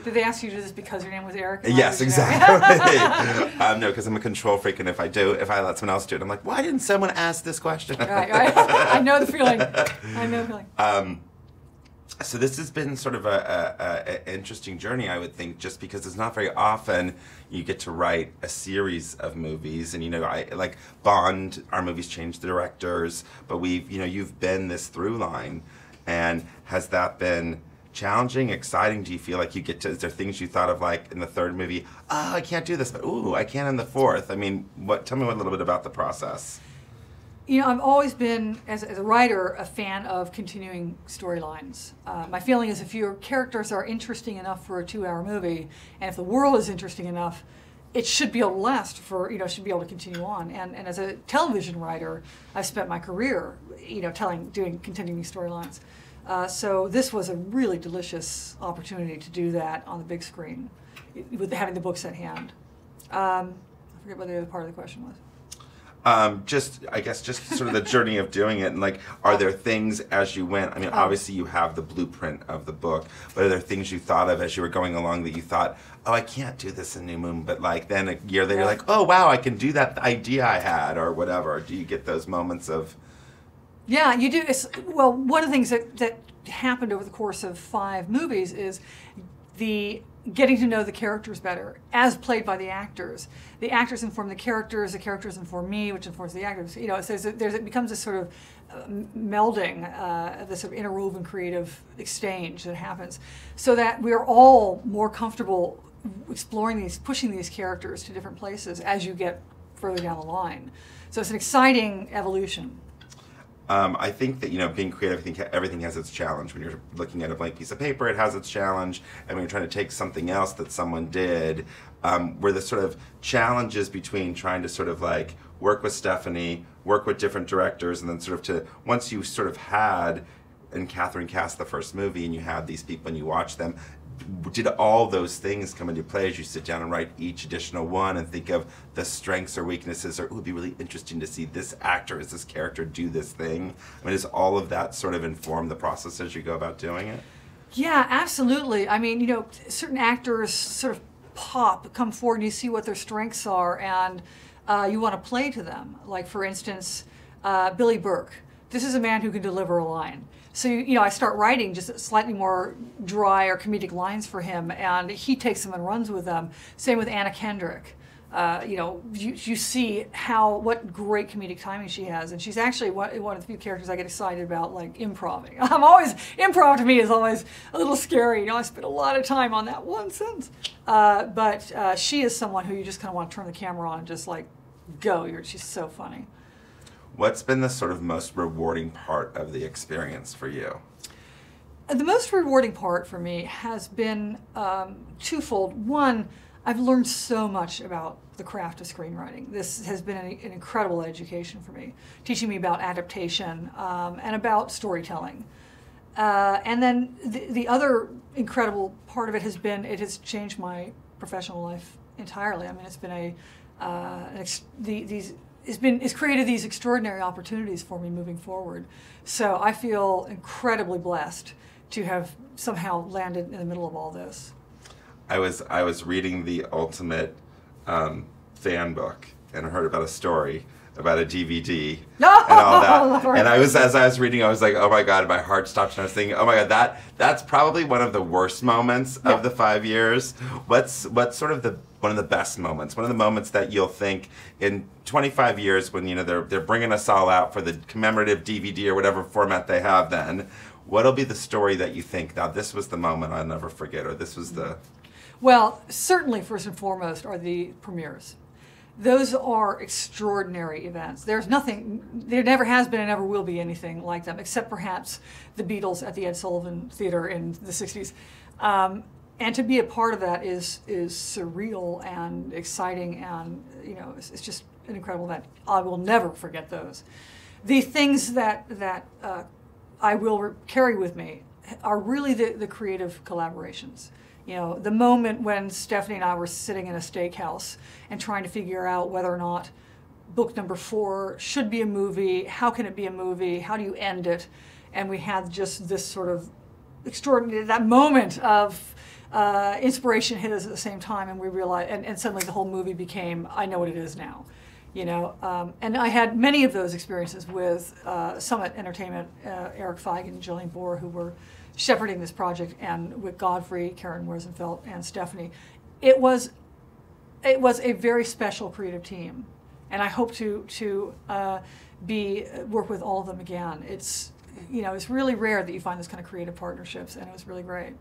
Did they ask you to do this because your name was Eric? Yes, exactly. No, because I'm a control freak, and if I let someone else do it, I'm like, why didn't someone ask this question? Right. I know the feeling. I know the feeling. So this has been sort of a interesting journey, I would think, just because it's not very often you get to write a series of movies. And, I like Bond, our movies change the directors, but you've been this through line. And has that been challenging, exciting? Do you feel like is there things you thought of like in the third movie, I can't do this, but ooh, I can in the fourth? I mean, tell me a little bit about the process. I've always been, as a writer, a fan of continuing storylines. My feeling is if your characters are interesting enough for a 2-hour movie, and if the world is interesting enough, it should be able to last should be able to continue on. And as a television writer, I've spent my career, doing continuing storylines. So this was a really delicious opportunity to do that on the big screen, with having the books at hand. I forget what the other part of the question was. Just sort of the journey of doing it, and like, are there things as you went? I mean, obviously you have the blueprint of the book, but are there things you thought of as you were going along that you thought, I can't do this in New Moon, but like then a year later, you're like, oh wow, I can do that idea I had, or whatever. Do you get those moments of? Yeah, you do. One of the things that happened over the course of 5 movies is the getting to know the characters better, as played by the actors. The actors inform the characters inform me, which informs the actors. So it becomes a sort of melding, this sort of interwoven creative exchange that happens, so that we are all more comfortable exploring pushing these characters to different places as you get further down the line. So it's an exciting evolution. I think that, being creative, I think everything has its challenge. When you're looking at a blank piece of paper, it has its challenge. And when you're trying to take something else that someone did, where the sort of challenges between trying to sort of like work with Stephenie, work with different directors, and then sort of once you sort of had, and Catherine cast the first movie, and you had these people and you watch them, did all those things come into play as you sit down and write each additional one and think of the strengths or weaknesses, or it would be really interesting to see this actor as this character do this thing? I mean, does all of that sort of inform the process as you go about doing it? Yeah, absolutely. I mean, certain actors sort of come forward and you see what their strengths are, and you want to play to them. Like, for instance, Billy Burke. This is a man who can deliver a line. So, I start writing just slightly more dry or comedic lines for him, and he takes them and runs with them. Same with Anna Kendrick. You see what great comedic timing she has, and she's actually one of the few characters I get excited about, like improvising. Improv to me is always a little scary. I spend a lot of time on that one sentence. But she is someone who you just kind of want to turn the camera on and just like go. She's so funny. What's been the sort of most rewarding part of the experience for you? The most rewarding part for me has been twofold. One, I've learned so much about the craft of screenwriting. This has been an incredible education for me, teaching me about adaptation and about storytelling. And then the other incredible part of it has been, it has changed my professional life entirely. I mean, it's been it's created these extraordinary opportunities for me moving forward. So I feel incredibly blessed to have somehow landed in the middle of all this. I was reading the Ultimate fan book and I heard about a story about a DVD and all that. And as I was reading, I was like, oh my God, my heart stopped, and I was thinking, oh my God, that's probably one of the worst moments of the 5 years. What's sort of one of the best moments? One of the moments that you'll think in 25 years when they're bringing us all out for the commemorative DVD or whatever format they have then. What'll be the story that you think, now this was the moment I'll never forget, or this was the... Well, certainly first and foremost are the premieres. Those are extraordinary events. There never has been and never will be anything like them, except perhaps the Beatles at the Ed Sullivan Theater in the 60s. And to be a part of that is surreal and exciting, and it's just an incredible event. I will never forget those. The things that I will carry with me are really the creative collaborations. The moment when Stephenie and I were sitting in a steakhouse and trying to figure out whether or not book number 4 should be a movie, how can it be a movie, how do you end it? And we had just this sort of extraordinary, that moment of inspiration hit us at the same time, and we realized, and suddenly the whole movie became, I know what it is now. You know, and I had many of those experiences with Summit Entertainment, Eric Feig and Jillian Bohr, who were shepherding this project, and with Godfrey, Karen Rosenfeld, and Stephenie. It was a very special creative team, and I hope to work with all of them again. It's, you know, it's really rare that you find this kind of creative partnerships, and it was really great.